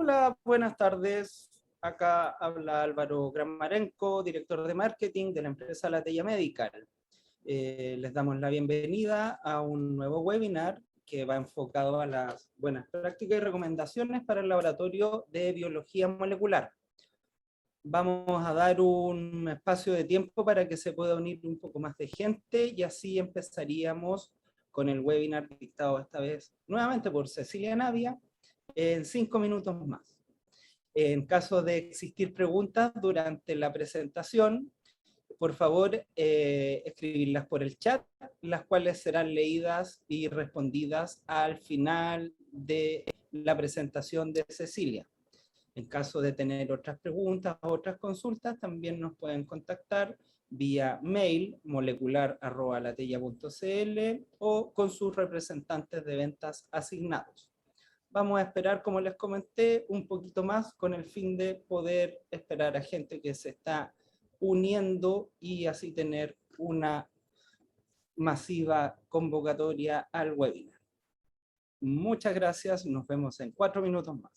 Hola, buenas tardes. Acá habla Álvaro Gramarenko, director de marketing de la empresa Latella Medical. Les damos la bienvenida a un nuevo webinar que va enfocado a las buenas prácticas y recomendaciones para el laboratorio de biología molecular. Vamos a dar un espacio de tiempo para que se pueda unir un poco más de gente y así empezaríamos con el webinar dictado esta vez nuevamente por Cecilia Navia en 5 minutos más. En caso de existir preguntas durante la presentación, por favor, escribirlas por el chat, las cuales serán leídas y respondidas al final de la presentación de Cecilia. En caso de tener otras preguntas o otras consultas, también nos pueden contactar vía mail molecular@latella.cl o con sus representantes de ventas asignados. Vamos a esperar, como les comenté, un poquito más con el fin de poder esperar a gente que se está uniendo y así tener una masiva convocatoria al webinar. Muchas gracias, nos vemos en 4 minutos más.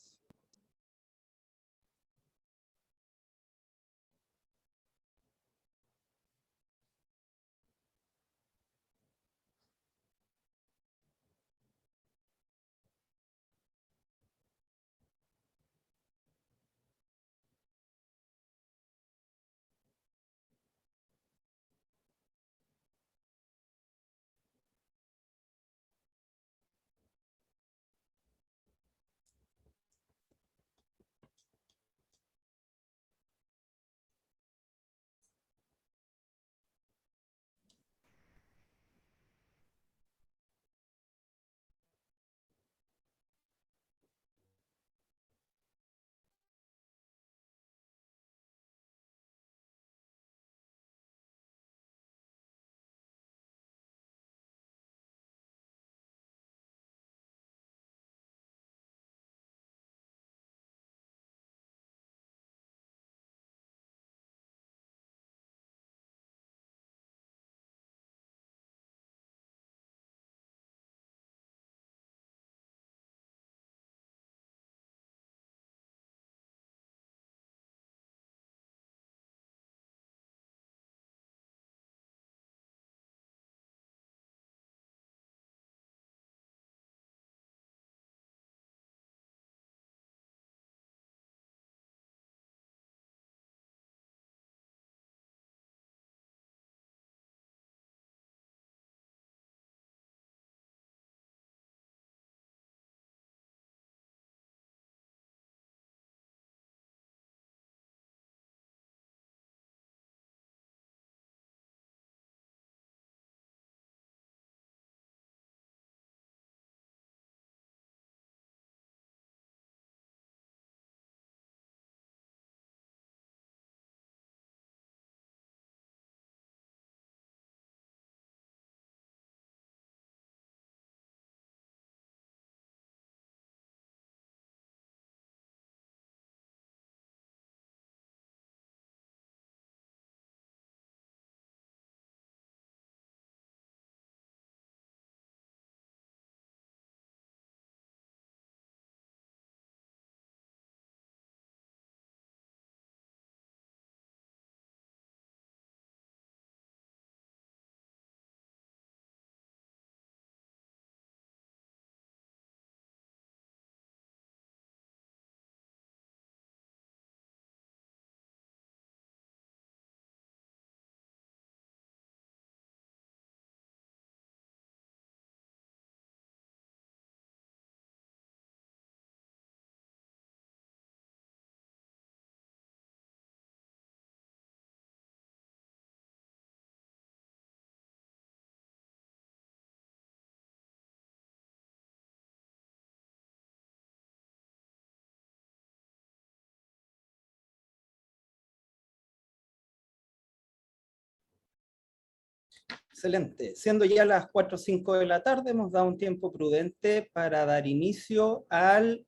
Excelente. Siendo ya las 4 o 5 de la tarde, hemos dado un tiempo prudente para dar inicio al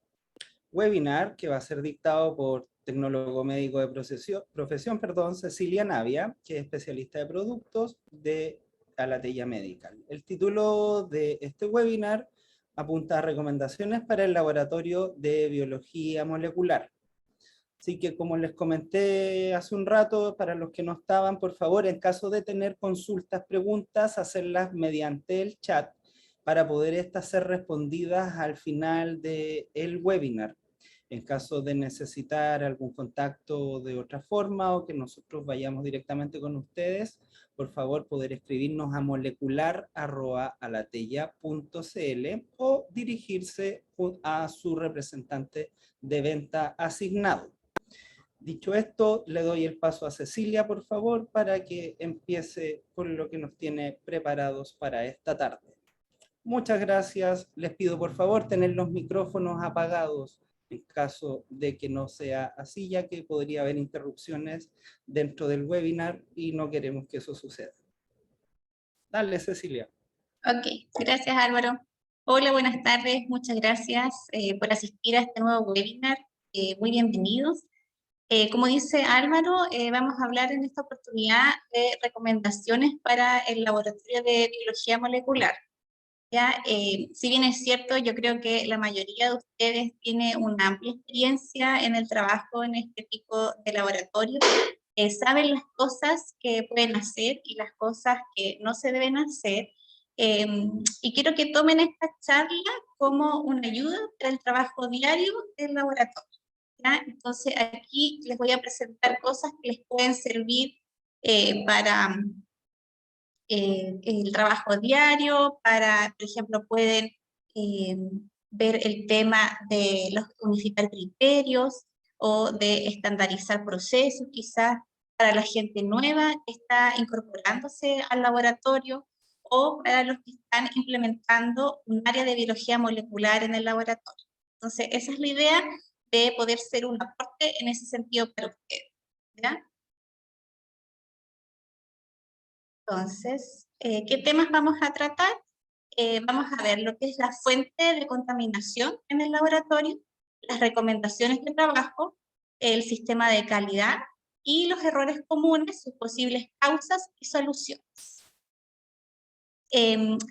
webinar que va a ser dictado por tecnólogo médico de profesión, Cecilia Navia, que es especialista de productos de Latella Medical. El título de este webinar apunta a recomendaciones para el laboratorio de biología molecular. Así que como les comenté hace un rato, para los que no estaban, por favor, en caso de tener consultas, preguntas, hacerlas mediante el chat para poder estas ser respondidas al final del webinar. En caso de necesitar algún contacto de otra forma o que nosotros vayamos directamente con ustedes, por favor poder escribirnos a molecular@alatella.cl o dirigirse a su representante de venta asignado. Dicho esto, le doy el paso a Cecilia, por favor, para que empiece con lo que nos tiene preparados para esta tarde. Muchas gracias. Les pido, por favor, tener los micrófonos apagados en caso de que no sea así, ya que podría haber interrupciones dentro del webinar y no queremos que eso suceda. Dale, Cecilia. Ok, gracias Álvaro. Hola, buenas tardes, muchas gracias por asistir a este nuevo webinar. Muy bienvenidos. Como dice Álvaro, vamos a hablar en esta oportunidad de recomendaciones para el laboratorio de biología molecular. ¿Ya? Si bien es cierto, yo creo que la mayoría de ustedes tiene una amplia experiencia en el trabajo en este tipo de laboratorio, saben las cosas que pueden hacer y las cosas que no se deben hacer, y quiero que tomen esta charla como una ayuda para el trabajo diario del laboratorio. ¿Ya? Entonces aquí les voy a presentar cosas que les pueden servir para el trabajo diario, para, por ejemplo, pueden ver el tema de los unificar criterios o de estandarizar procesos, quizás para la gente nueva que está incorporándose al laboratorio o para los que están implementando un área de biología molecular en el laboratorio. Entonces, esa es la idea de poder ser un aporte en ese sentido para ustedes, ¿ya? Entonces, ¿qué temas vamos a tratar? Vamos a ver lo que es la fuente de contaminación en el laboratorio, las recomendaciones de trabajo, el sistema de calidad y los errores comunes, sus posibles causas y soluciones.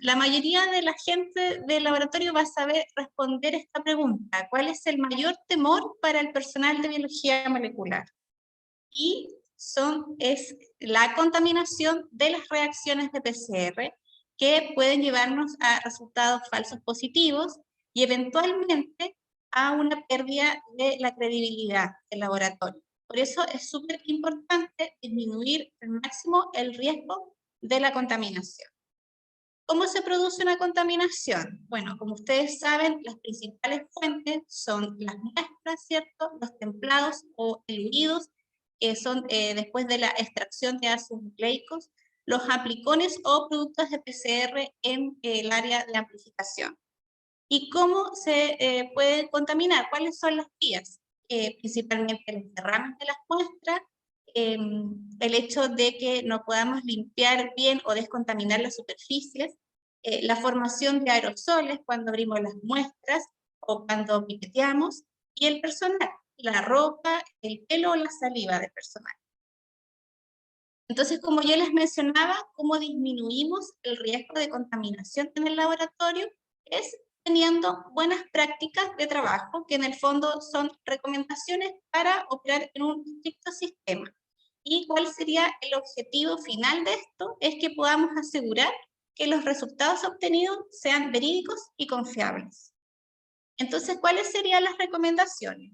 La mayoría de la gente del laboratorio va a saber responder esta pregunta: ¿cuál es el mayor temor para el personal de biología molecular? Y es la contaminación de las reacciones de PCR, que pueden llevarnos a resultados falsos positivos y eventualmente a una pérdida de la credibilidad del laboratorio. Por eso es súper importante disminuir al máximo el riesgo de la contaminación. ¿Cómo se produce una contaminación? Bueno, como ustedes saben, las principales fuentes son las muestras, ¿cierto? Los templados o diluidos, que son después de la extracción de ácidos nucleicos, los aplicones o productos de PCR en el área de amplificación. ¿Y cómo se puede contaminar? ¿Cuáles son las vías? Principalmente los derrames de las muestras, el hecho de que no podamos limpiar bien o descontaminar las superficies, la formación de aerosoles cuando abrimos las muestras o cuando pipeteamos, y el personal, la ropa, el pelo o la saliva del personal. Entonces, como yo les mencionaba, ¿cómo disminuimos el riesgo de contaminación en el laboratorio? Es teniendo buenas prácticas de trabajo, que en el fondo son recomendaciones para operar en un estricto sistema. ¿Y cuál sería el objetivo final de esto? Es que podamos asegurar que los resultados obtenidos sean verídicos y confiables. Entonces, ¿cuáles serían las recomendaciones?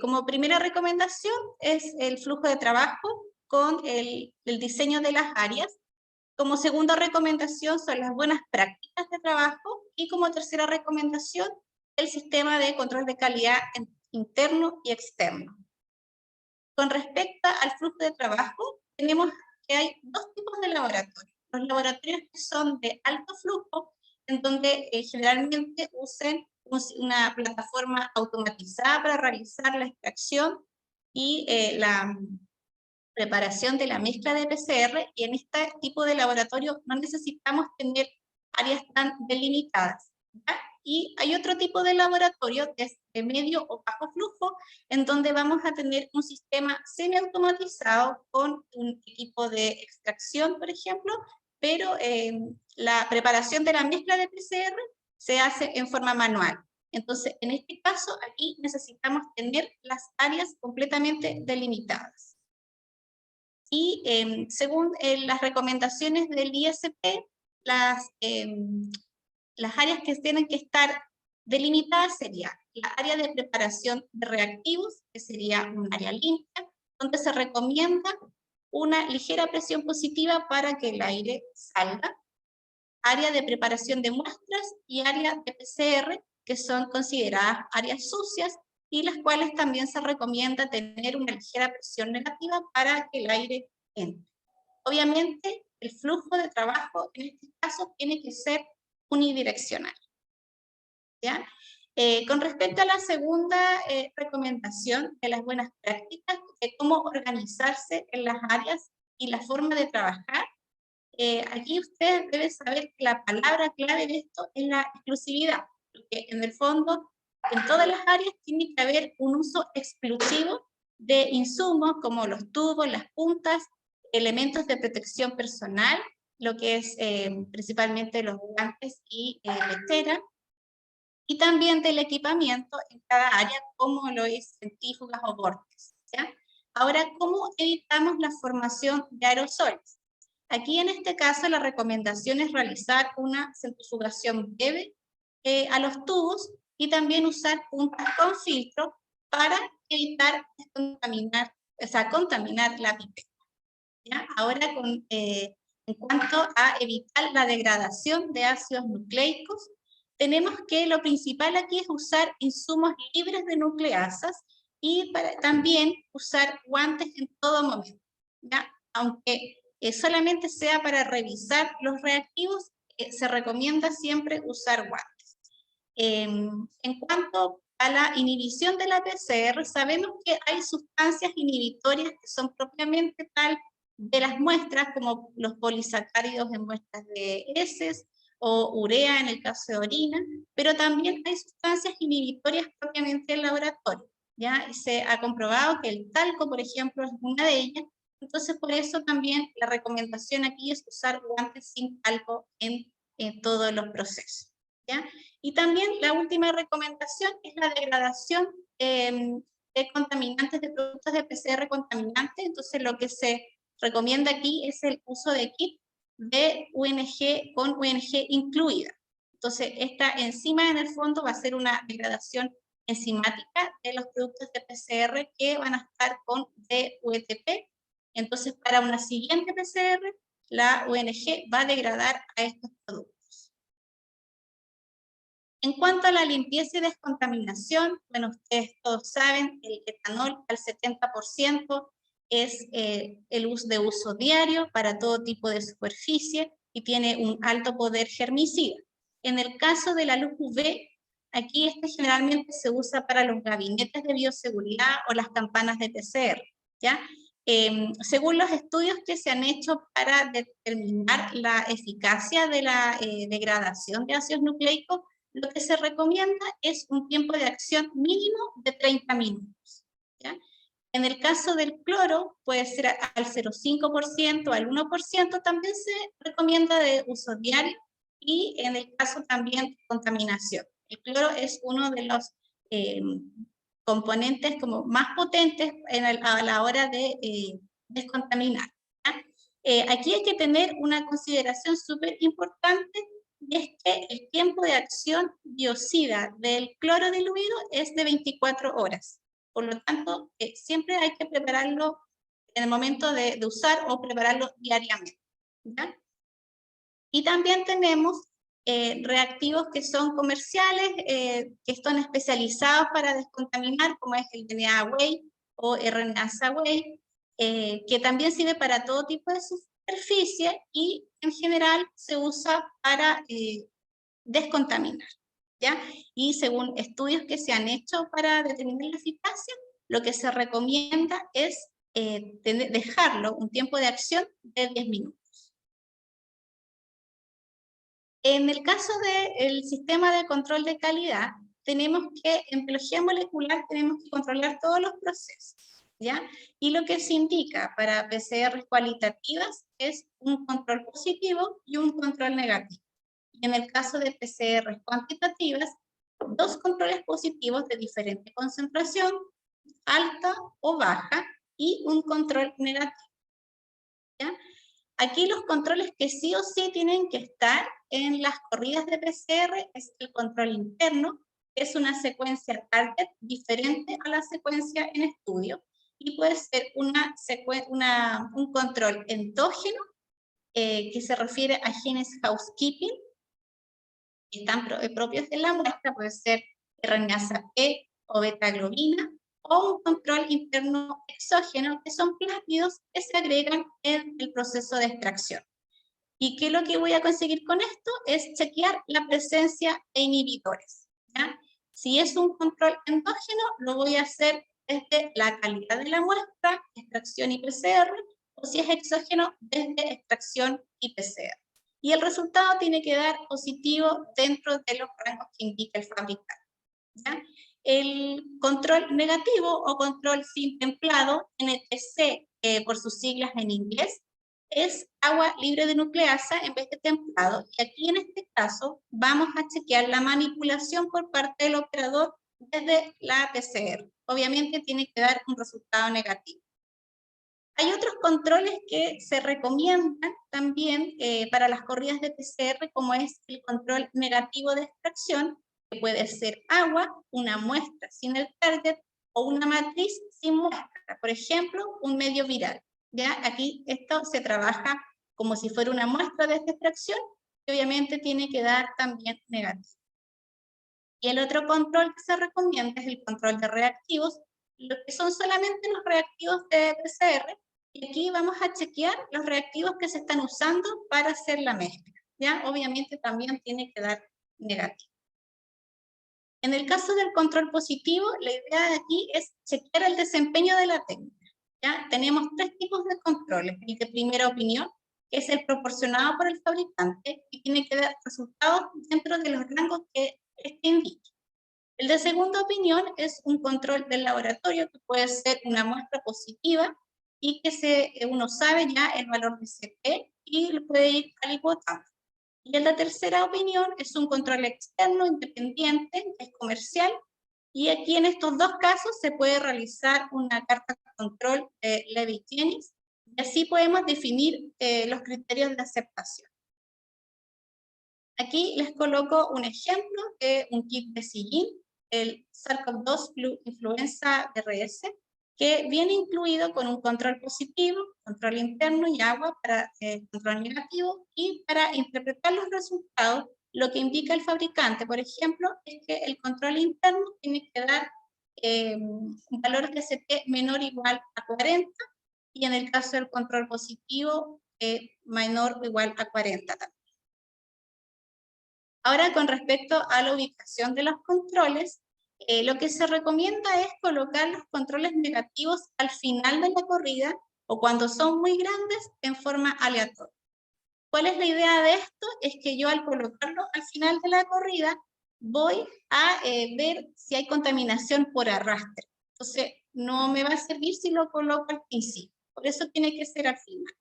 Como primera recomendación es el flujo de trabajo con el diseño de las áreas. Como segunda recomendación son las buenas prácticas de trabajo, y como tercera recomendación el sistema de control de calidad interno y externo. Con respecto al flujo de trabajo, tenemos que hay dos tipos de laboratorios. Los laboratorios que son de alto flujo, en donde generalmente usen una plataforma automatizada para realizar la extracción y la preparación de la mezcla de PCR, y en este tipo de laboratorio no necesitamos tener áreas tan delimitadas, ¿ya? Y hay otro tipo de laboratorio que es de medio o bajo flujo, en donde vamos a tener un sistema semiautomatizado con un equipo de extracción, por ejemplo, pero la preparación de la mezcla de PCR se hace en forma manual. Entonces, en este caso, aquí necesitamos tener las áreas completamente delimitadas. Y según las recomendaciones del ISP, las áreas que tienen que estar delimitadas sería la área de preparación de reactivos, que sería un área limpia, donde se recomienda una ligera presión positiva para que el aire salga, área de preparación de muestras y área de PCR, que son consideradas áreas sucias y las cuales también se recomienda tener una ligera presión negativa para que el aire entre. Obviamente, el flujo de trabajo en este caso tiene que ser unidireccional. ¿Ya? Con respecto a la segunda recomendación de las buenas prácticas, de cómo organizarse en las áreas y la forma de trabajar, aquí ustedes deben saber que la palabra clave de esto es la exclusividad, porque en el fondo, en todas las áreas tiene que haber un uso exclusivo de insumos como los tubos, las puntas, elementos de protección personal, lo que es principalmente los guantes y letera, y también del equipamiento en cada área, como lo es centrífugas o vórtices, ¿ya? Ahora, ¿cómo evitamos la formación de aerosoles? Aquí en este caso la recomendación es realizar una centrifugación breve a los tubos y también usar puntas con filtro para evitar contaminar la pipeta, ¿ya? Ahora, en cuanto a evitar la degradación de ácidos nucleicos, tenemos que lo principal aquí es usar insumos libres de nucleasas y también usar guantes en todo momento, ¿ya? Aunque solamente sea para revisar los reactivos, se recomienda siempre usar guantes. En cuanto a la inhibición de la PCR, sabemos que hay sustancias inhibitorias que son propiamente tal de las muestras, como los polisacáridos en muestras de heces, o urea en el caso de orina, pero también hay sustancias inhibitorias propiamente del laboratorio, ¿ya? Y se ha comprobado que el talco, por ejemplo, es una de ellas, entonces por eso también la recomendación aquí es usar guantes sin talco en todos los procesos, ¿ya? Y también la última recomendación es la degradación de contaminantes, de productos de PCR contaminantes, entonces lo que se recomienda aquí es el uso de kit de UNG con UNG incluida. Entonces, esta enzima en el fondo va a ser una degradación enzimática de los productos de PCR que van a estar con DUETP. Entonces, para una siguiente PCR, la UNG va a degradar a estos productos. En cuanto a la limpieza y descontaminación, bueno, ustedes todos saben, el etanol al 70% es el uso de uso diario para todo tipo de superficie y tiene un alto poder germicida. En el caso de la luz UV, aquí este generalmente se usa para los gabinetes de bioseguridad o las campanas de PCR, ¿ya? Según los estudios que se han hecho para determinar la eficacia de la degradación de ácidos nucleicos, lo que se recomienda es un tiempo de acción mínimo de 30 minutos, ¿ya? En el caso del cloro, puede ser al 0,5%, al 1%, también se recomienda de uso diario, y en el caso también de contaminación. El cloro es uno de los componentes como más potentes a la hora de descontaminar, ¿ya? Aquí hay que tener una consideración súper importante, y es que el tiempo de acción biocida del cloro diluido es de 24 horas. Por lo tanto, siempre hay que prepararlo en el momento de usar o prepararlo diariamente, ¿ya? Y también tenemos reactivos que son comerciales, que están especializados para descontaminar, como es el DNA-Whey o RNase-Whey, que también sirve para todo tipo de superficie y en general se usa para descontaminar, ¿ya? Y según estudios que se han hecho para determinar la eficacia, lo que se recomienda es dejarlo un tiempo de acción de 10 minutos. En el caso del sistema de control de calidad, tenemos que, en biología molecular, tenemos que controlar todos los procesos, ¿ya? Y lo que se indica para PCR cualitativas es un control positivo y un control negativo. Y en el caso de PCR cuantitativas, 2 controles positivos de diferente concentración, alta o baja, y un control negativo. ¿Ya? Aquí los controles que sí o sí tienen que estar en las corridas de PCR es el control interno, que es una secuencia target diferente a la secuencia en estudio, y puede ser un control endógeno, que se refiere a genes housekeeping, que están propios de la muestra, puede ser RNasa P o beta-globina, o un control interno exógeno, que son plásmidos que se agregan en el proceso de extracción. ¿Y qué es lo que voy a conseguir con esto? Es chequear la presencia de inhibidores, ¿ya? Si es un control endógeno, lo voy a hacer desde la calidad de la muestra, extracción y PCR, o si es exógeno, desde extracción y PCR. Y el resultado tiene que dar positivo dentro de los rangos que indica el fabricante, ¿ya? El control negativo o control sin templado, NTC, por sus siglas en inglés, es agua libre de nucleasa en vez de templado. Y aquí en este caso vamos a chequear la manipulación por parte del operador desde la PCR. Obviamente tiene que dar un resultado negativo. Hay otros controles que se recomiendan también para las corridas de PCR, como es el control negativo de extracción, que puede ser agua, una muestra sin el target, o una matriz sin muestra, por ejemplo, un medio viral. ¿Ya? Aquí esto se trabaja como si fuera una muestra de esta extracción, que obviamente tiene que dar también negativo. Y el otro control que se recomienda es el control de reactivos, lo que son solamente los reactivos de PCR, y aquí vamos a chequear los reactivos que se están usando para hacer la mezcla. ¿Ya? Obviamente también tiene que dar negativo. En el caso del control positivo, la idea de aquí es chequear el desempeño de la técnica. ¿Ya? Tenemos 3 tipos de controles. El de primera opinión, que es el proporcionado por el fabricante y tiene que dar resultados dentro de los rangos que este indica. El de segunda opinión es un control del laboratorio, que puede ser una muestra positiva y que uno sabe ya el valor de CP y lo puede ir calibotando. Y el de tercera opinión es un control externo, independiente, que es comercial, y aquí en estos 2 casos se puede realizar una carta de control de Levy-Jennings, y así podemos definir los criterios de aceptación. Aquí les coloco un ejemplo de un kit de sillín, el SARS-CoV-2 Flu Influenza RS, que viene incluido con un control positivo, control interno y agua para control negativo, y para interpretar los resultados, lo que indica el fabricante, por ejemplo, es que el control interno tiene que dar un valor de CP menor o igual a 40, y en el caso del control positivo, menor o igual a 40 también. Ahora, con respecto a la ubicación de los controles, lo que se recomienda es colocar los controles negativos al final de la corrida o cuando son muy grandes en forma aleatoria. ¿Cuál es la idea de esto? Es que yo al colocarlo al final de la corrida voy a ver si hay contaminación por arrastre. Entonces, no me va a servir si lo coloco al principio. Por eso tiene que ser al final.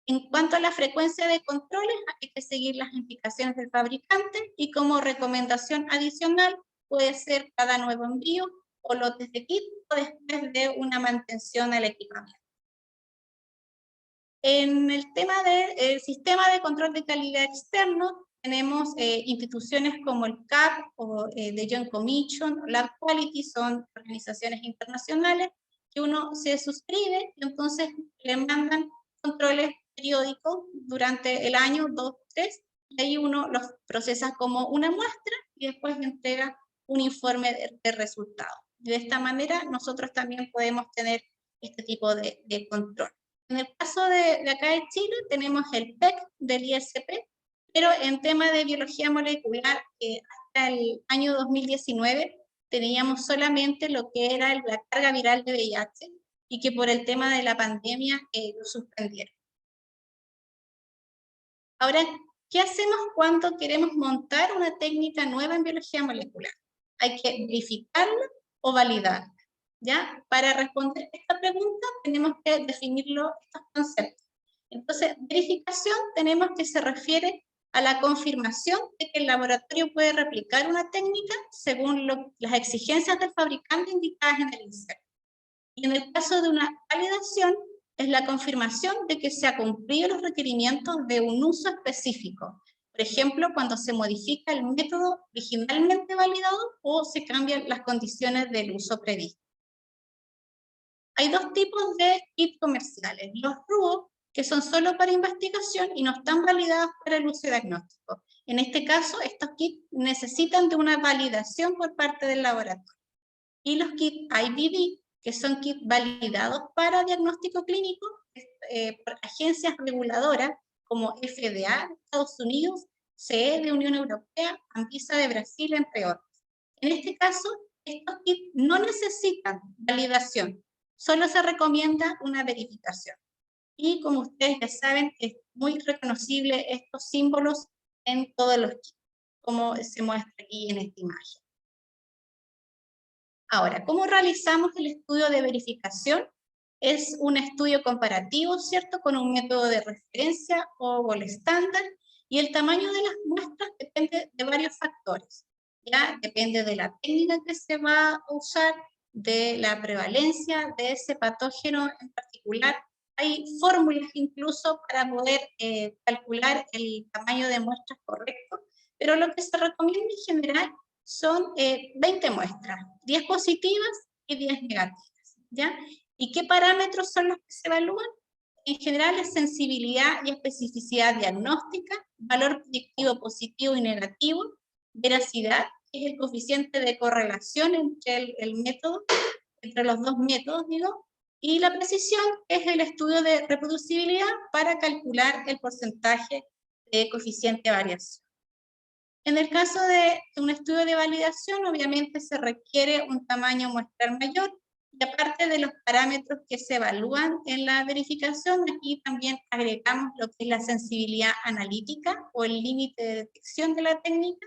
En cuanto a la frecuencia de controles, hay que seguir las indicaciones del fabricante, y como recomendación adicional puede ser cada nuevo envío o lotes de kit o después de una mantención al equipamiento. En el tema del sistema de control de calidad externo, tenemos instituciones como el CAP o The Joint Commission, Lab Quality, son organizaciones internacionales que uno se suscribe y entonces le mandan controles periódicos durante el año, 2, 3, y ahí uno los procesa como una muestra y después entrega un informe de resultados. De esta manera nosotros también podemos tener este tipo de control. En el caso de acá de Chile tenemos el PEC del ISP, pero en tema de biología molecular, hasta el año 2019 teníamos solamente lo que era la carga viral de VIH, y que por el tema de la pandemia lo suspendieron. Ahora, ¿qué hacemos cuando queremos montar una técnica nueva en biología molecular? Hay que verificarla o validarla. ¿Ya? Para responder esta pregunta tenemos que definir estos conceptos. Entonces, verificación tenemos que se refiere a la confirmación de que el laboratorio puede replicar una técnica según las exigencias del fabricante indicadas en el insert. Y en el caso de una validación, es la confirmación de que se han cumplido los requerimientos de un uso específico. Por ejemplo, cuando se modifica el método originalmente validado o se cambian las condiciones del uso previsto. Hay dos tipos de kits comerciales. Los RUO, que son solo para investigación y no están validados para el uso diagnóstico. En este caso, estos kits necesitan de una validación por parte del laboratorio. Y los kits IVD, que son kits validados para diagnóstico clínico por agencias reguladoras como FDA de Estados Unidos, CE de Unión Europea, Anvisa de Brasil, entre otros. En este caso, estos kits no necesitan validación, solo se recomienda una verificación. Y como ustedes ya saben, es muy reconocible estos símbolos en todos los kits, como se muestra aquí en esta imagen. Ahora, ¿cómo realizamos el estudio de verificación? Es un estudio comparativo, ¿cierto? Con un método de referencia o gold estándar, y el tamaño de las muestras depende de varios factores. ¿Ya? Depende de la técnica que se va a usar, de la prevalencia de ese patógeno en particular. Hay fórmulas incluso para poder calcular el tamaño de muestras correcto, pero lo que se recomienda en general son 20 muestras, 10 positivas y 10 negativas, ¿ya? ¿Y qué parámetros son los que se evalúan? En general es sensibilidad y especificidad diagnóstica, valor predictivo positivo y negativo, veracidad, que es el coeficiente de correlación entre el método, entre los dos métodos, digo, y la precisión, que es el estudio de reproducibilidad para calcular el porcentaje de coeficiente de variación. En el caso de un estudio de validación, obviamente se requiere un tamaño muestral mayor, y aparte de los parámetros que se evalúan en la verificación, aquí también agregamos lo que es la sensibilidad analítica o el límite de detección de la técnica,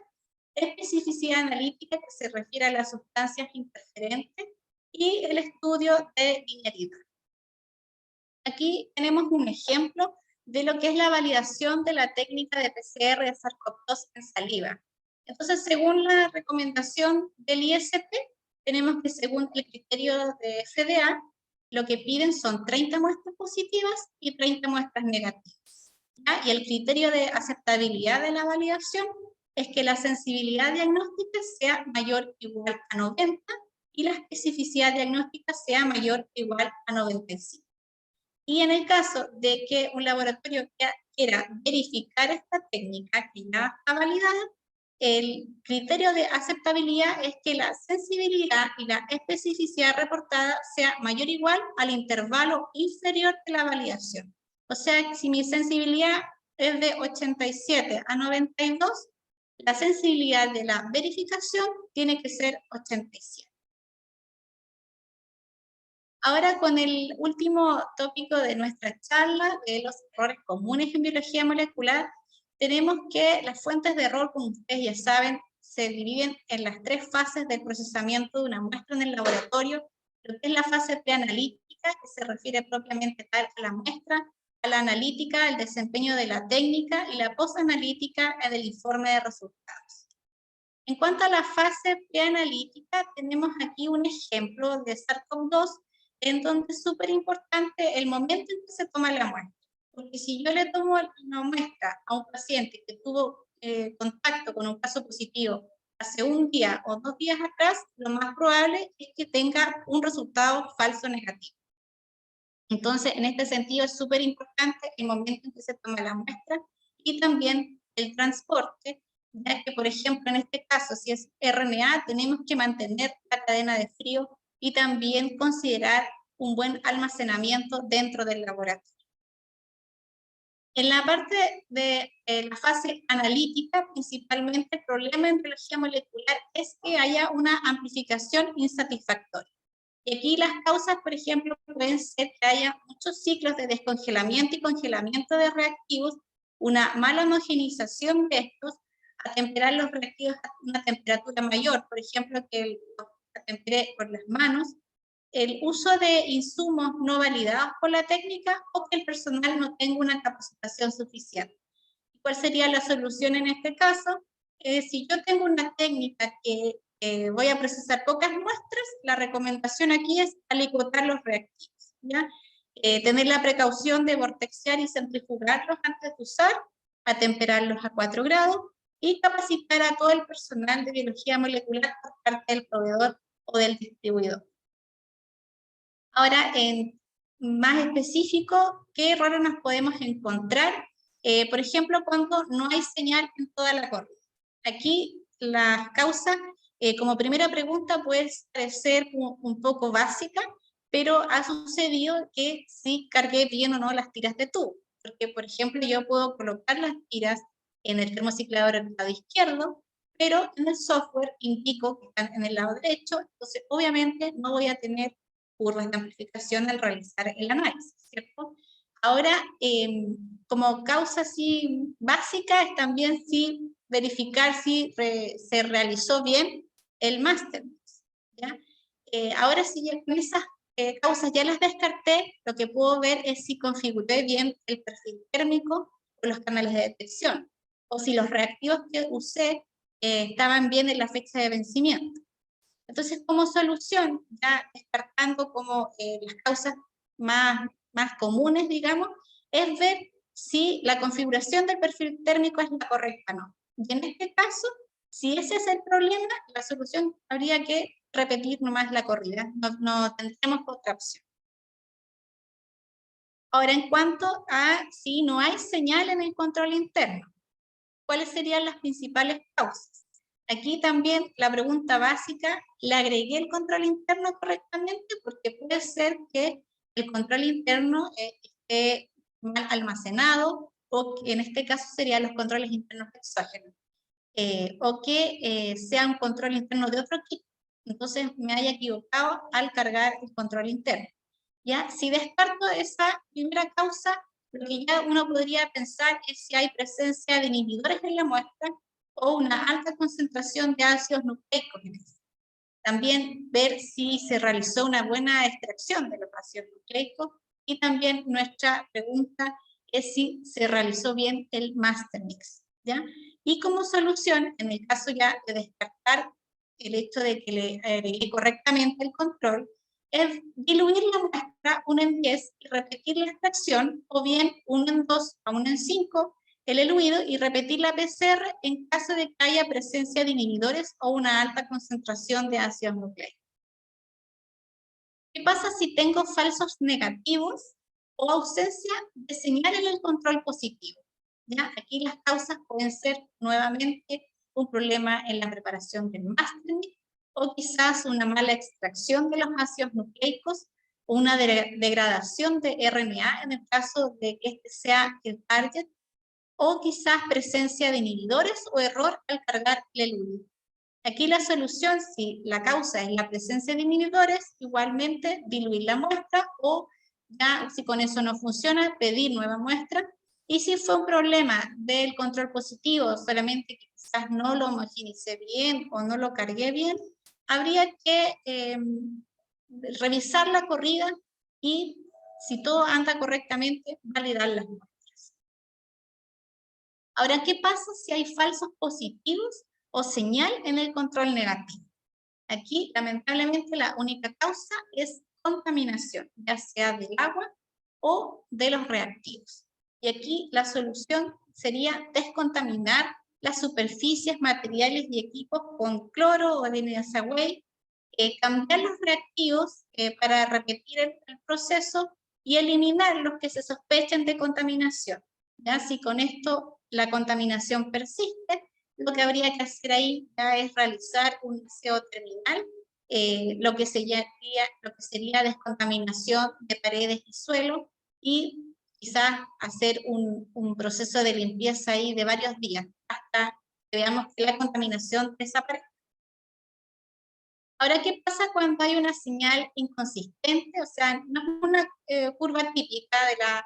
especificidad analítica que se refiere a las sustancias interferentes y el estudio de linealidad. Aquí tenemos un ejemplo de lo que es la validación de la técnica de PCR de SARS-CoV-2 en saliva. Entonces, según la recomendación del ISP, tenemos que según el criterio de FDA, lo que piden son 30 muestras positivas y 30 muestras negativas. ¿Ya? Y el criterio de aceptabilidad de la validación es que la sensibilidad diagnóstica sea mayor o igual a 90 y la especificidad diagnóstica sea mayor o igual a 95. Y en el caso de que un laboratorio quiera verificar esta técnica que ya está validada, el criterio de aceptabilidad es que la sensibilidad y la especificidad reportada sea mayor o igual al intervalo inferior de la validación. O sea, si mi sensibilidad es de 87 a 92, la sensibilidad de la verificación tiene que ser 87. Ahora con el último tópico de nuestra charla, de los errores comunes en biología molecular, tenemos que las fuentes de error, como ustedes ya saben, se dividen en las 3 fases del procesamiento de una muestra en el laboratorio, lo que es la fase preanalítica, que se refiere propiamente tal a la muestra, a la analítica, el desempeño de la técnica, y la posanalítica, el del informe de resultados. En cuanto a la fase preanalítica, tenemos aquí un ejemplo de SARS-CoV-2, en donde es súper importante el momento en que se toma la muestra. Porque si yo le tomo una muestra a un paciente que tuvo contacto con un caso positivo hace un día o 2 días atrás, lo más probable es que tenga un resultado falso negativo. Entonces, en este sentido es súper importante el momento en que se toma la muestra y también el transporte, ya que, por ejemplo, en este caso, si es RNA, tenemos que mantener la cadena de frío y también considerar un buen almacenamiento dentro del laboratorio. En la parte de la fase analítica, principalmente el problema en biología molecular es que haya una amplificación insatisfactoria. Y aquí las causas, por ejemplo, pueden ser que haya muchos ciclos de descongelamiento y congelamiento de reactivos, una mala homogeneización de estos, a temperar los reactivos a una temperatura mayor, por ejemplo, que la tempere por las manos, el uso de insumos no validados por la técnica o que el personal no tenga una capacitación suficiente. ¿Cuál sería la solución en este caso? Si yo tengo una técnica que voy a procesar pocas muestras, la recomendación aquí es alicuotar los reactivos, ¿ya? Tener la precaución de vortexear y centrifugarlos antes de usar, atemperarlos a 4 grados, y capacitar a todo el personal de biología molecular por parte del proveedor o del distribuidor. Ahora, en más específico, ¿qué errores nos podemos encontrar? Por ejemplo, cuando no hay señal en toda la corriente. Aquí las causas, como primera pregunta, puede parecer un poco básica, pero ha sucedido que sí cargué bien o no las tiras de tubo. Porque, por ejemplo, yo puedo colocar las tiras en el termociclador del lado izquierdo, pero en el software indico que están en el lado derecho, entonces obviamente no voy a tener curvas de amplificación al realizar el análisis, ¿cierto? Ahora, como causa así básica es también sí verificar si se realizó bien el máster, ¿ya? Ahora sí, ya con esas causas ya las descarté, lo que puedo ver es si configuré bien el perfil térmico o los canales de detección, o si los reactivos que usé estaban bien en la fecha de vencimiento. Entonces, como solución, ya descartando como las causas más comunes, digamos, es ver si la configuración del perfil térmico es la correcta o no. Y en este caso, si ese es el problema, la solución habría que repetir nomás la corrida, no tendremos otra opción. Ahora, en cuanto a si no hay señal en el control interno, ¿cuáles serían las principales causas? Aquí también la pregunta básica, ¿le agregué el control interno correctamente? Porque puede ser que el control interno esté mal almacenado, o que en este caso serían los controles internos exógenos, o que sea un control interno de otro equipo. Entonces me haya equivocado al cargar el control interno. ¿Ya? Si descarto esa primera causa, lo que ya uno podría pensar es si hay presencia de inhibidores en la muestra o una alta concentración de ácidos nucleicos en ella. También ver si se realizó una buena extracción de los ácidos nucleicos, y también nuestra pregunta es si se realizó bien el master mix, ¿ya? Y como solución, en el caso ya de descartar el hecho de que le agregué correctamente el control, es diluir la muestra 1 en 10 y repetir la extracción, o bien 1 en 2 a 1 en 5 el eluido, y repetir la PCR en caso de que haya presencia de inhibidores o una alta concentración de ácidos nucleicos. ¿Qué pasa si tengo falsos negativos o ausencia de señal en el control positivo? ¿Ya? Aquí las causas pueden ser nuevamente un problema en la preparación del mastering, o quizás una mala extracción de los ácidos nucleicos, o una degradación de RNA en el caso de que este sea el target, o quizás presencia de inhibidores o error al cargar el eluido. Aquí la solución, si la causa es la presencia de inhibidores, igualmente diluir la muestra, o ya si con eso no funciona, pedir nueva muestra. Y si fue un problema del control positivo, solamente que quizás no lo homogeneicé bien o no lo cargué bien, habría que revisar la corrida y, si todo anda correctamente, validar las muestras. Ahora, ¿qué pasa si hay falsos positivos o señal en el control negativo? Aquí, lamentablemente, la única causa es contaminación, ya sea del agua o de los reactivos. Y aquí la solución sería descontaminar las superficies, materiales y equipos con cloro o DNSAWAY, cambiar los reactivos para repetir el proceso, y eliminar los que se sospechen de contaminación. ¿Ya? Si con esto la contaminación persiste, lo que habría que hacer ahí ya es realizar un liceo terminal, lo que sería descontaminación de paredes y suelo, y quizás hacer un proceso de limpieza ahí de varios días, hasta que veamos que la contaminación desaparezca. Ahora, ¿qué pasa cuando hay una señal inconsistente? O sea, no es una curva típica de la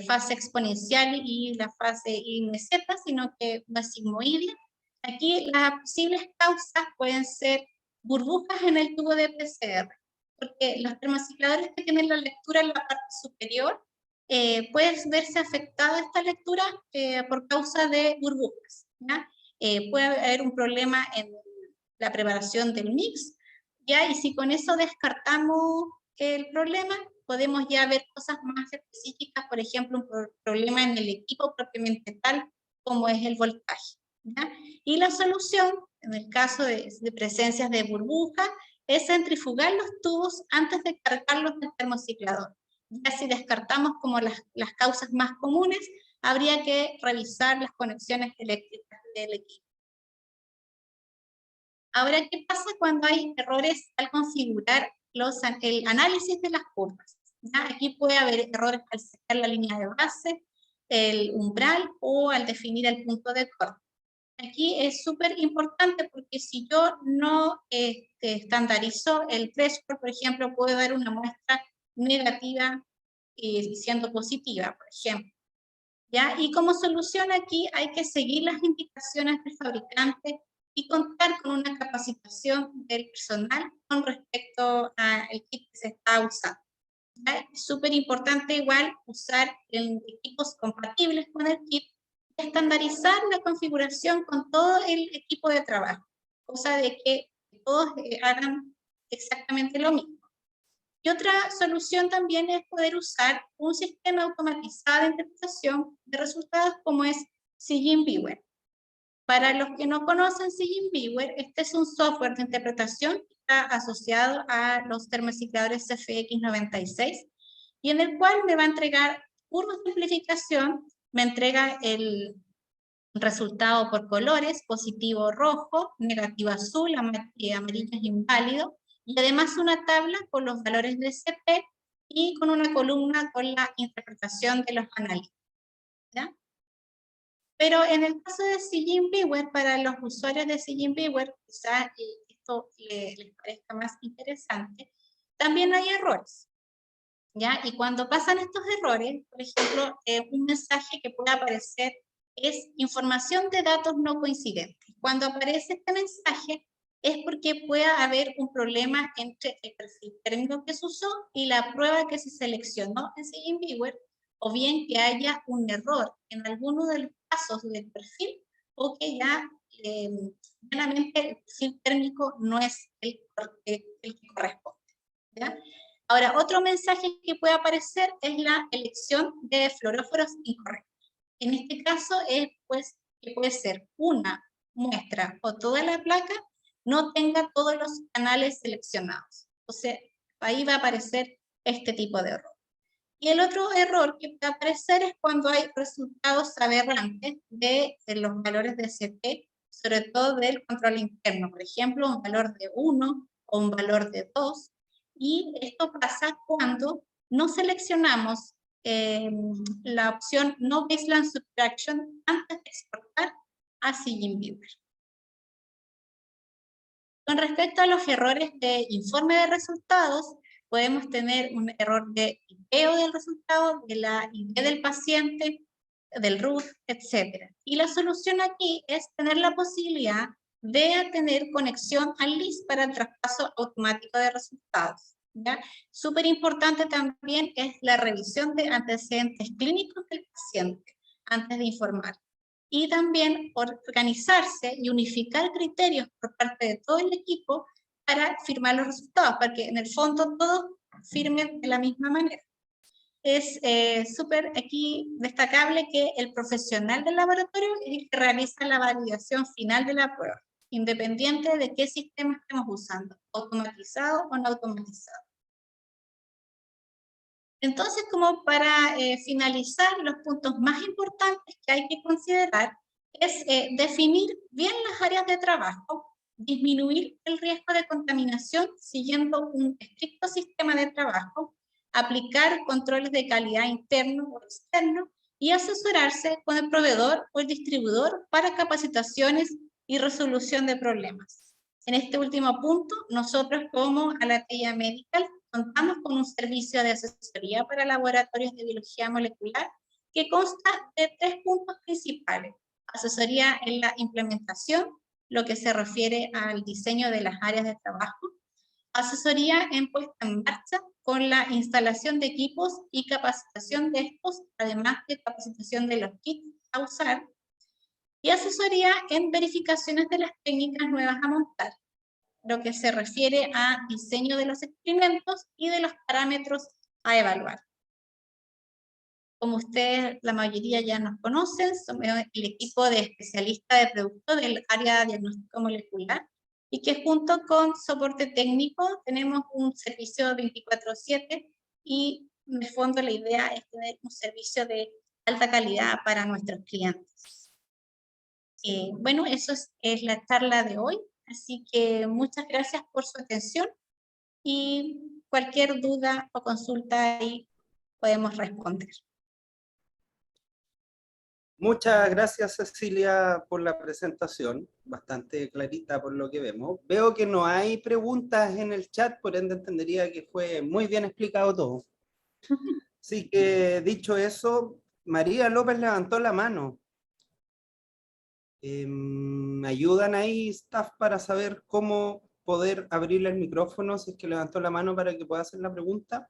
fase exponencial y la fase Y meseta, sino que una sigmoidea. Aquí las posibles causas pueden ser burbujas en el tubo de PCR, porque los termocicladores que tienen la lectura en la parte superior puede verse afectada esta lectura por causa de burbujas, ¿ya? Puede haber un problema en la preparación del mix, ¿ya? Y si con eso descartamos el problema, podemos ya ver cosas más específicas, por ejemplo, un problema en el equipo propiamente tal, como es el voltaje, ¿ya? Y la solución, en el caso de presencias de burbuja, es centrifugar los tubos antes de cargarlos del termociclador. Ya si descartamos como las causas más comunes, habría que revisar las conexiones eléctricas del equipo. Ahora, ¿qué pasa cuando hay errores al configurar el análisis de las curvas? ¿Ya? Aquí puede haber errores al sacar la línea de base, el umbral o al definir el punto de corte. Aquí es súper importante porque si yo no estandarizo el threshold, por ejemplo, puedo dar una muestra negativa siendo positiva, por ejemplo. ¿Ya? Y como solución aquí hay que seguir las indicaciones del fabricante y contar con una capacitación del personal con respecto al kit que se está usando. Es súper importante igual usar equipos compatibles con el kit y estandarizar la configuración con todo el equipo de trabajo, cosa de que todos hagan exactamente lo mismo. Y otra solución también es poder usar un sistema automatizado de interpretación de resultados como es Sigyn Viewer. Para los que no conocen Sigyn Viewer, este es un software de interpretación que está asociado a los termocicladores CFX96 y en el cual me va a entregar curvas de amplificación, me entrega el resultado por colores, positivo rojo, negativo azul, amarillo es inválido, y además una tabla con los valores de CP y con una columna con la interpretación de los análisis. ¿Ya? Pero en el caso de Sigyn Viewer, para los usuarios de Sigyn Viewer, quizás esto les parezca más interesante, también hay errores. ¿Ya? Y cuando pasan estos errores, por ejemplo, un mensaje que puede aparecer es información de datos no coincidentes. Cuando aparece este mensaje es porque puede haber un problema entre el perfil térmico que se usó y la prueba que se seleccionó en Sigyn Viewer, o bien que haya un error en alguno de los casos del perfil, o que ya claramente el perfil térmico no es el que corresponde. ¿Ya? Ahora, otro mensaje que puede aparecer es la elección de fluoróforos incorrectos. En este caso es pues que puede ser una muestra o toda la placa no tenga todos los canales seleccionados. Entonces, ahí va a aparecer este tipo de error. Y el otro error que puede aparecer es cuando hay resultados aberrantes de los valores de CP, sobre todo del control interno. Por ejemplo, un valor de 1 o un valor de 2. Y esto pasa cuando no seleccionamos la opción No Baseline Subtraction antes de exportar a Sigyn Viewer. Con respecto a los errores de informe de resultados, podemos tener un error de IPO del resultado, de la ID del paciente, del root, etc. Y la solución aquí es tener la posibilidad de tener conexión al LIS para el traspaso automático de resultados. Súper importante también es la revisión de antecedentes clínicos del paciente antes de informar. Y también organizarse y unificar criterios por parte de todo el equipo para firmar los resultados, para que en el fondo todos firmen de la misma manera. Es súper aquí destacable que el profesional del laboratorio es el que realiza la validación final de la prueba, independiente de qué sistema estemos usando, automatizado o no automatizado. Entonces, como para finalizar, los puntos más importantes que hay que considerar es definir bien las áreas de trabajo, disminuir el riesgo de contaminación siguiendo un estricto sistema de trabajo, aplicar controles de calidad interno o externo y asesorarse con el proveedor o el distribuidor para capacitaciones y resolución de problemas. En este último punto, nosotros como Alateia Medical contamos con un servicio de asesoría para laboratorios de biología molecular que consta de 3 puntos principales. Asesoría en la implementación, lo que se refiere al diseño de las áreas de trabajo, asesoría en puesta en marcha con la instalación de equipos y capacitación de estos, además de capacitación de los kits a usar, y asesoría en verificaciones de las técnicas nuevas a montar, lo que se refiere a diseño de los experimentos y de los parámetros a evaluar. Como ustedes, la mayoría ya nos conocen, somos el equipo de especialistas de producto del área de diagnóstico molecular, y que junto con soporte técnico tenemos un servicio 24/7, y en el fondo la idea es tener un servicio de alta calidad para nuestros clientes. Bueno, eso es la charla de hoy, así que muchas gracias por su atención, y cualquier duda o consulta ahí podemos responder. Muchas gracias, Cecilia, por la presentación, bastante clarita por lo que vemos. Veo que no hay preguntas en el chat, por ende entendería que fue muy bien explicado todo. Así que, dicho eso, María López levantó la mano. ¿Me ayudan ahí, staff, para saber cómo poder abrirle el micrófono si es que levantó la mano para que pueda hacer la pregunta?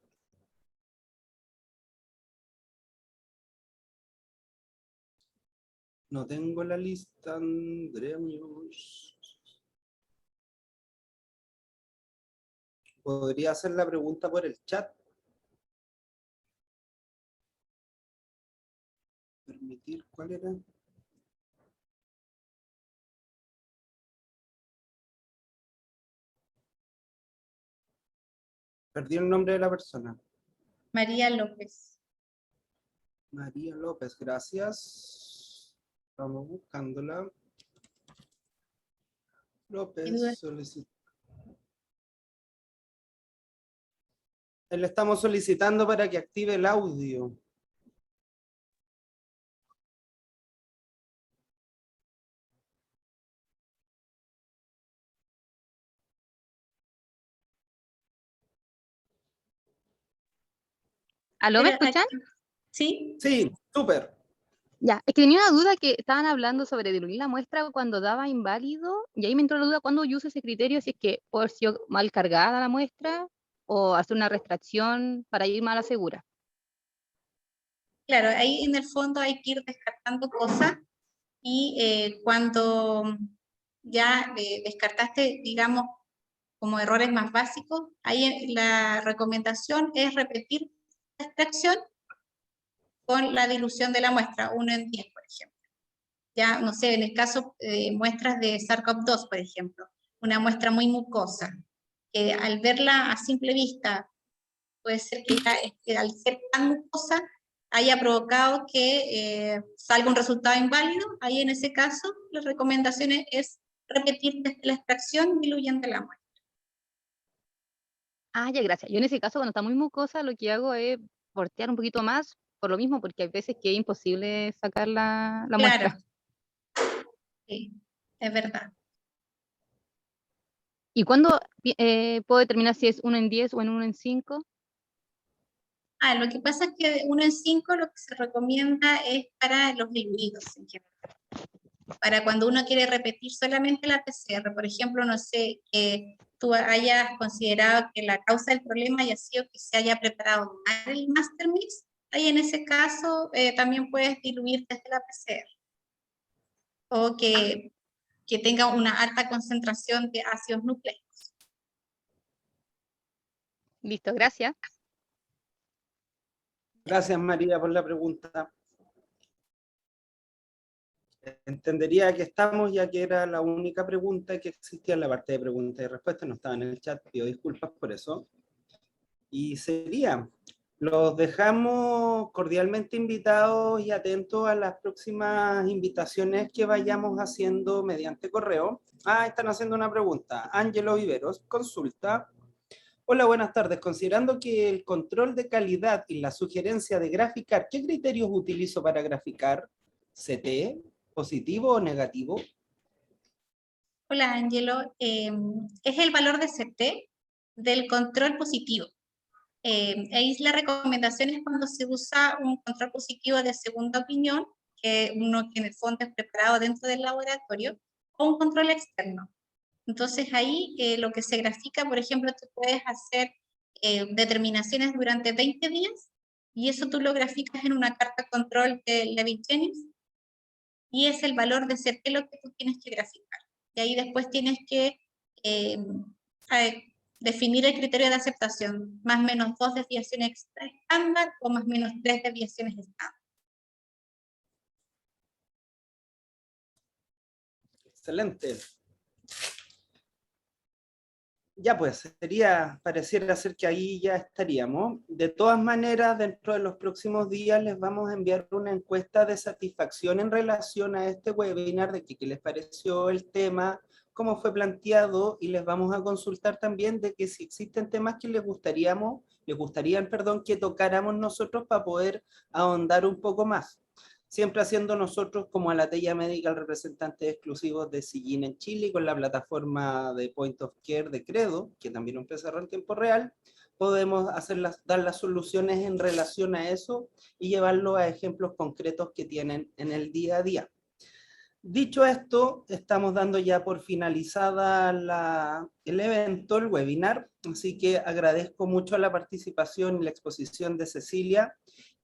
No tengo la lista, Andrea Muñoz. ¿Podría hacer la pregunta por el chat? Permitir, ¿cuál era? Perdí el nombre de la persona. María López. María López, gracias. Vamos buscándola. López, solicita. Le estamos solicitando para que active el audio. ¿Aló, me escuchan? ¿Sí? Sí, súper. Ya, es que tenía una duda que estaban hablando sobre diluir la muestra cuando daba inválido, y ahí me entró la duda cuando yo uso ese criterio, si es que puede haber sido mal cargada la muestra o hacer una restracción para ir más a la segura. Claro, ahí en el fondo hay que ir descartando cosas, y cuando ya descartaste, digamos, como errores más básicos, ahí la recomendación es repetir la extracción con la dilución de la muestra, 1:10, por ejemplo. Ya, no sé, en el caso de muestras de SARS-CoV-2, por ejemplo, una muestra muy mucosa, que al verla a simple vista, puede ser que al ser tan mucosa haya provocado que salga un resultado inválido. Ahí en ese caso, la recomendación es repetir desde la extracción diluyendo la muestra. Ah, ya, gracias. Yo en ese caso, cuando está muy mucosa, lo que hago es voltear un poquito más, por lo mismo, porque hay veces que es imposible sacar la Claro, muestra. sí, es verdad. ¿Y cuándo puedo determinar si es 1:10 o en 1:5? Lo que pasa es que 1:5 lo que se recomienda es para los diluidos en general. Para cuando uno quiere repetir solamente la PCR, por ejemplo, no sé, que tú hayas considerado que la causa del problema haya sido que se haya preparado mal el master mix, ahí en ese caso también puedes diluir desde la PCR. O que tenga una alta concentración de ácidos nucleicos. Listo, gracias. Gracias, María, por la pregunta. Entendería que estamos, ya que era la única pregunta que existía en la parte de preguntas y respuestas, no estaba en el chat, pido disculpas por eso. Y sería, los dejamos cordialmente invitados y atentos a las próximas invitaciones que vayamos haciendo mediante correo. Están haciendo una pregunta. Ángelo Viveros, consulta. Hola, buenas tardes. Considerando que el control de calidad y la sugerencia de graficar, ¿qué criterios utilizo para graficar? ¿CT? ¿Positivo o negativo? Hola, Ángelo. Es el valor de CT del control positivo. Ahí la recomendación es cuando se usa un control positivo de segunda opinión, que uno que en el fondo es preparado dentro del laboratorio, o un control externo. Entonces ahí lo que se grafica, por ejemplo, tú puedes hacer determinaciones durante 20 días y eso tú lo graficas en una carta control de Levin-Jennings y es el valor de ser, qué es lo que tú tienes que graficar. Y ahí después tienes que definir el criterio de aceptación, más o menos 2 desviaciones estándar o más o menos 3 desviaciones estándar. Excelente. Ya pues, pareciera ser que ahí ya estaríamos. De todas maneras, dentro de los próximos días les vamos a enviar una encuesta de satisfacción en relación a este webinar, de qué les pareció el tema, cómo fue planteado, y les vamos a consultar también de que si existen temas que les gustarían, que tocáramos nosotros para poder ahondar un poco más. Siempre haciendo nosotros como Alateia Medical representantes exclusivos de Sillín en Chile, con la plataforma de Point of Care de Credo, que también es un PCR en tiempo real, podemos dar las soluciones en relación a eso y llevarlo a ejemplos concretos que tienen en el día a día. Dicho esto, estamos dando ya por finalizada el evento, el webinar, así que agradezco mucho la participación y la exposición de Cecilia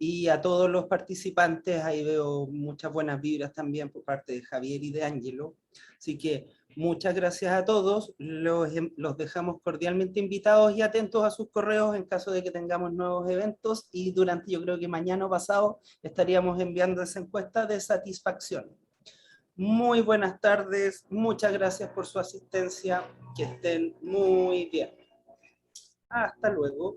y a todos los participantes. Ahí veo muchas buenas vibras también por parte de Javier y de Ángelo, así que muchas gracias a todos. Los dejamos cordialmente invitados y atentos a sus correos en caso de que tengamos nuevos eventos, y durante, yo creo que mañana o pasado, estaríamos enviando esa encuesta de satisfacción. Muy buenas tardes, muchas gracias por su asistencia, que estén muy bien. Hasta luego.